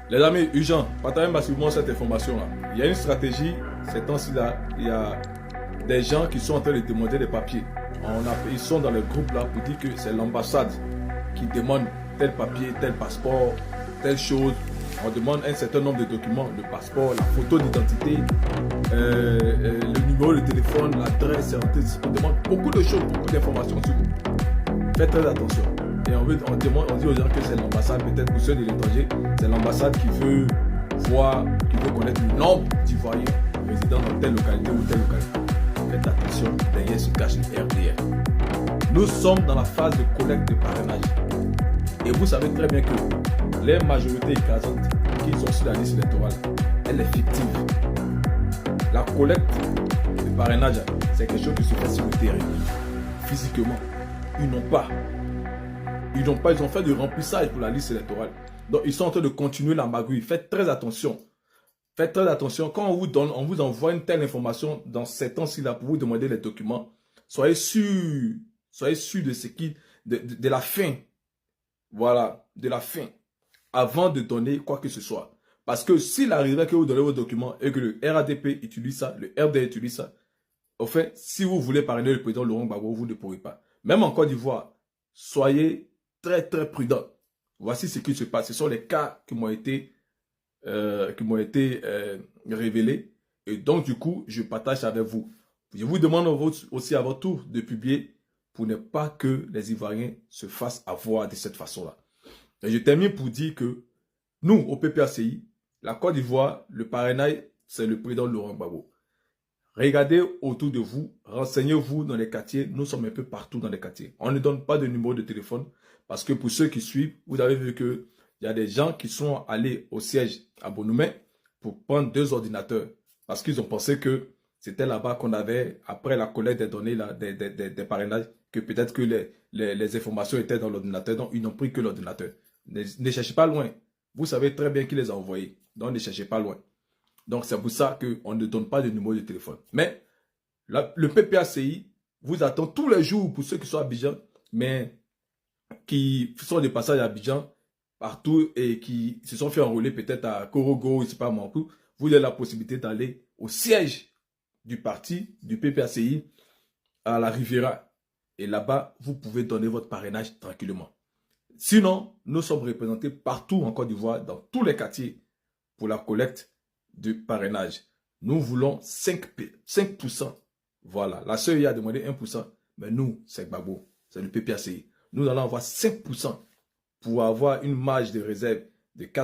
Les amis, urgent, partagez massivement cette information-là. Il y a une stratégie, ces temps-ci-là, il y a des gens qui sont en train de demander des papiers. Ils sont dans le groupe là pour dire que c'est l'ambassade qui demande tel papier, tel passeport, telle chose. On demande un certain nombre de documents, le passeport, la photo d'identité, le numéro de téléphone, l'adresse, on demande beaucoup de choses, beaucoup d'informations sur vous. Faites très attention. Et on dit aux gens que c'est l'ambassade, peut-être pour ceux de l'étranger, c'est l'ambassade qui veut voir, qui veut connaître le nombre d'Ivoiriens résidant dans telle localité ou telle localité. Faites attention, derrière se cache le RDR. Nous sommes dans la phase de collecte de parrainage. Et vous savez très bien que les majorités écrasantes qui sont sur la liste électorale, elle est fictive. La collecte de parrainage, c'est quelque chose qui se fait sur le terrain. Physiquement, ils n'ont pas. Ils ont fait du remplissage pour la liste électorale. Donc, ils sont en train de continuer la magouille. Faites très attention. Faites très attention. Quand on vous envoie une telle information dans ces temps-ci-là pour vous demander les documents, soyez sûr de ce qui, de la fin. Voilà, de la fin. Avant de donner quoi que ce soit. Parce que s'il arrivait que vous donnez vos documents et que le RADP utilise ça, le RDR utilise ça, au fait, si vous voulez parrainer le président Laurent Gbagbo, vous ne pourrez pas. Même en Côte d'Ivoire, soyez très très prudents. Voici ce qui se passe. Ce sont les cas qui m'ont été révélés. Et donc, du coup, je partage avec vous. Je vous demande aussi à votre tour de publier pour ne pas que les Ivoiriens se fassent avoir de cette façon-là. Et je termine pour dire que nous, au PPACI, la Côte d'Ivoire, le parrainage, c'est le président Laurent Gbagbo. Regardez autour de vous, renseignez-vous dans les quartiers. Nous sommes un peu partout dans les quartiers. On ne donne pas de numéro de téléphone parce que pour ceux qui suivent, vous avez vu qu'il y a des gens qui sont allés au siège à Bonumé pour prendre 2 ordinateurs parce qu'ils ont pensé que c'était là-bas qu'on avait, après la collecte des données, là, des parrainages, que peut-être que les informations étaient dans l'ordinateur. Donc, ils n'ont pris que l'ordinateur. Ne cherchez pas loin. Vous savez très bien qui les a envoyés. Donc, ne cherchez pas loin. Donc, c'est pour ça qu'on ne donne pas de numéro de téléphone. Mais le PPACI vous attend tous les jours pour ceux qui sont à Abidjan, mais qui sont de passage à Abidjan, partout, et qui se sont fait enrôler peut-être à Korogo, je ne sais pas moi, vous avez la possibilité d'aller au siège du parti, du PPACI, à la Riviera. Et là-bas, vous pouvez donner votre parrainage tranquillement. Sinon, nous sommes représentés partout en Côte d'Ivoire, dans tous les quartiers, pour la collecte de parrainage. Nous voulons 5%. Voilà. La CEI a demandé 1%. Mais nous, c'est Gbagbo. C'est le PPACI. Nous allons avoir 5% pour avoir une marge de réserve de 4%.